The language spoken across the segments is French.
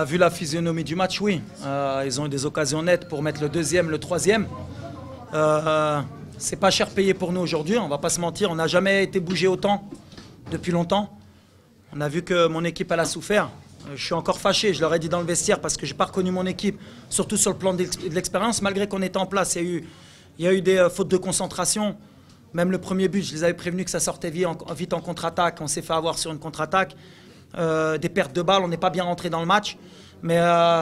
Vu la physionomie du match, oui. Ils ont eu des occasions nettes pour mettre le deuxième, le troisième. C'est pas cher payé pour nous aujourd'hui, on va pas se mentir. On n'a jamais été bougé autant depuis longtemps. On a vu que mon équipe elle a souffert. Je suis encore fâché, je leur ai dit dans le vestiaire parce que j'ai pas reconnu mon équipe, surtout sur le plan de l'expérience, malgré qu'on était en place. Il y a eu des fautes de concentration. Même le premier but, je les avais prévenus que ça sortait vite en contre-attaque. On s'est fait avoir sur une contre-attaque. Des pertes de balles, on n'est pas bien rentré dans le match. Mais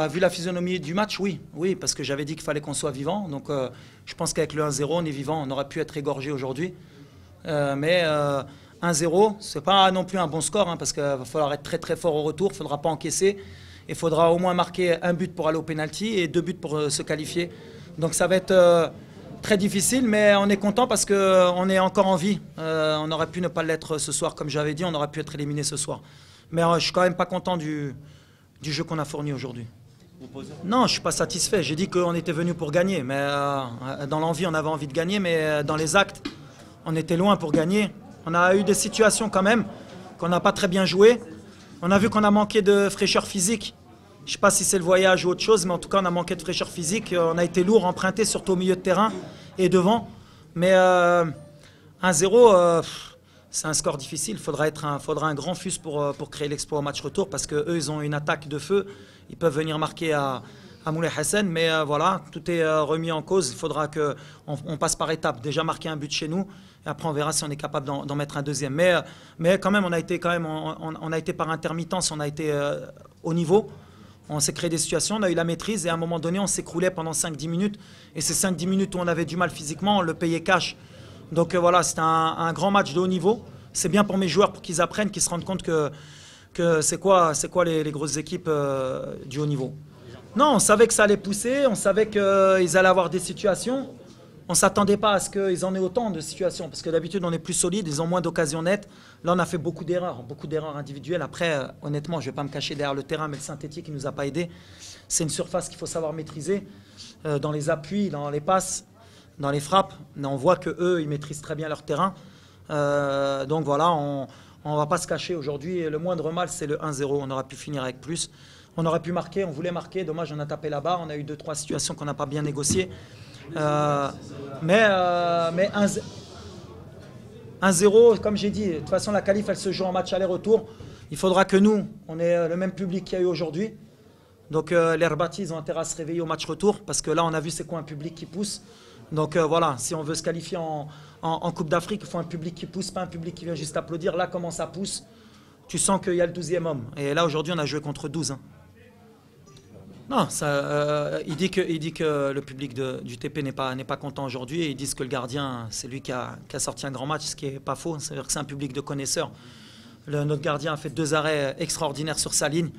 vu la physionomie du match, oui, parce que j'avais dit qu'il fallait qu'on soit vivant. Donc je pense qu'avec le 1-0, on est vivant. On aurait pu être égorgé aujourd'hui. Mais 1-0, ce n'est pas non plus un bon score, hein, parce qu'il va falloir être très très fort au retour. Il ne faudra pas encaisser. Il faudra au moins marquer un but pour aller au pénalty et 2 buts pour se qualifier. Donc ça va être très difficile, mais on est content parce qu'on est encore en vie. On aurait pu ne pas l'être ce soir, comme j'avais dit. On aurait pu être éliminé ce soir. Mais je ne suis quand même pas content du jeu qu'on a fourni aujourd'hui. Non, je ne suis pas satisfait. J'ai dit qu'on était venu pour gagner. Mais dans l'envie, on avait envie de gagner. Mais dans les actes, on était loin pour gagner. On a eu des situations quand même qu'on n'a pas très bien joué. On a vu qu'on a manqué de fraîcheur physique. Je ne sais pas si c'est le voyage ou autre chose, mais en tout cas, on a manqué de fraîcheur physique. On a été lourd, emprunté, surtout au milieu de terrain et devant. Mais 1-0... c'est un score difficile, il faudra un grand fus pour créer l'exploit au match retour parce qu'eux, ils ont une attaque de feu. Ils peuvent venir marquer à Moulay Hassan, mais voilà, tout est remis en cause. Il faudra qu'on passe par étapes. Déjà marquer un but chez nous, et après on verra si on est capable d'en mettre un deuxième. Mais quand même, on a été par intermittence, on a été au niveau. On s'est créé des situations, on a eu la maîtrise et à un moment donné, on s'écroulait pendant 5-10 minutes. Et ces 5-10 minutes où on avait du mal physiquement, on le payait cash. Donc voilà, c'est un grand match de haut niveau. C'est bien pour mes joueurs, pour qu'ils apprennent, qu'ils se rendent compte que c'est quoi les grosses équipes du haut niveau. Non, on savait que ça allait pousser, on savait qu'ils allaient avoir des situations. On ne s'attendait pas à ce qu'ils en aient autant de situations, parce que d'habitude on est plus solide, ils ont moins d'occasions nettes. Là on a fait beaucoup d'erreurs individuelles. Après, honnêtement, je ne vais pas me cacher derrière le terrain, mais le synthétique ne nous a pas aidés. C'est une surface qu'il faut savoir maîtriser, dans les appuis, dans les passes, dans les frappes. On voit qu'eux, ils maîtrisent très bien leur terrain. Donc voilà, on ne va pas se cacher aujourd'hui. Le moindre mal, c'est le 1-0. On aurait pu finir avec plus. On aurait pu marquer, on voulait marquer. Dommage, on a tapé la barre. On a eu 2-3 situations qu'on n'a pas bien négociées. Mais 1-0, comme j'ai dit, de toute façon, la qualif, elle se joue en match aller-retour. Il faudra que nous, on ait le même public qu'il y a eu aujourd'hui. Donc les Rbati, ils ont intérêt à se réveiller au match retour, parce que là, on a vu c'est quoi un public qui pousse. Donc voilà, si on veut se qualifier en Coupe d'Afrique, il faut un public qui pousse, pas un public qui vient juste applaudir. Là, comment ça pousse, tu sens qu'il y a le 12e homme. Et là, aujourd'hui, on a joué contre 12. Hein. Non, il dit que le public du TP n'est pas content aujourd'hui. Et ils disent que le gardien, c'est lui qui a sorti un grand match, ce qui n'est pas faux. C'est-à-dire que c'est un public de connaisseurs. Notre gardien a fait 2 arrêts extraordinaires sur sa ligne,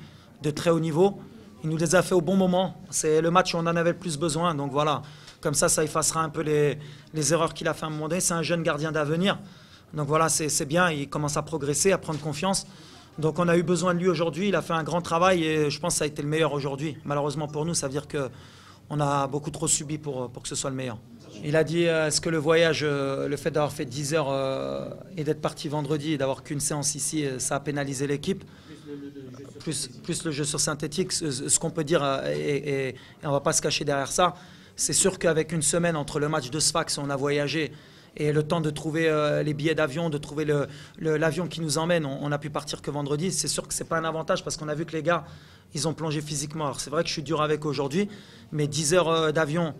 de très haut niveau. Il nous les a fait au bon moment. C'est le match où on en avait le plus besoin. Donc voilà. Comme ça effacera un peu les erreurs qu'il a fait à un moment donné. C'est un jeune gardien d'avenir. Donc voilà, c'est bien. Il commence à progresser, à prendre confiance. Donc on a eu besoin de lui aujourd'hui. Il a fait un grand travail et je pense que ça a été le meilleur aujourd'hui. Malheureusement pour nous, ça veut dire qu'on a beaucoup trop subi pour que ce soit le meilleur. Il a dit, est-ce que le voyage, le fait d'avoir fait 10 heures et d'être parti vendredi et d'avoir qu'une séance ici, ça a pénalisé l'équipe. Plus le jeu sur synthétique, ce qu'on peut dire, et on ne va pas se cacher derrière ça, c'est sûr qu'avec une semaine entre le match de Sfax, on a voyagé, et le temps de trouver les billets d'avion, de trouver l'avion qui nous emmène, on n'a pu partir que vendredi. C'est sûr que ce n'est pas un avantage parce qu'on a vu que les gars, ils ont plongé physiquement. Alors c'est vrai que je suis dur avec eux aujourd'hui, mais 10 heures d'avion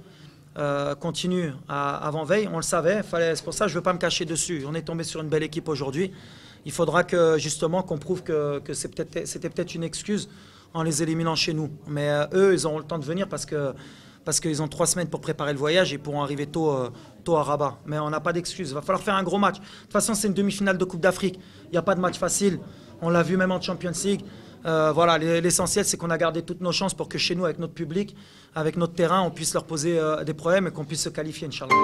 continue avant veille, on le savait. C'est pour ça que je ne veux pas me cacher dessus. On est tombé sur une belle équipe aujourd'hui. Il faudra justement qu'on prouve que c'était peut-être une excuse en les éliminant chez nous. Mais eux, ils auront le temps de venir parce qu'ils ont 3 semaines pour préparer le voyage et pourront arriver tôt à Rabat. Mais on n'a pas d'excuses. Il va falloir faire un gros match. De toute façon, c'est une demi-finale de Coupe d'Afrique. Il n'y a pas de match facile. On l'a vu même en Champions League. Voilà, l'essentiel, c'est qu'on a gardé toutes nos chances pour que chez nous, avec notre public, avec notre terrain, on puisse leur poser des problèmes et qu'on puisse se qualifier, Inch'Allah.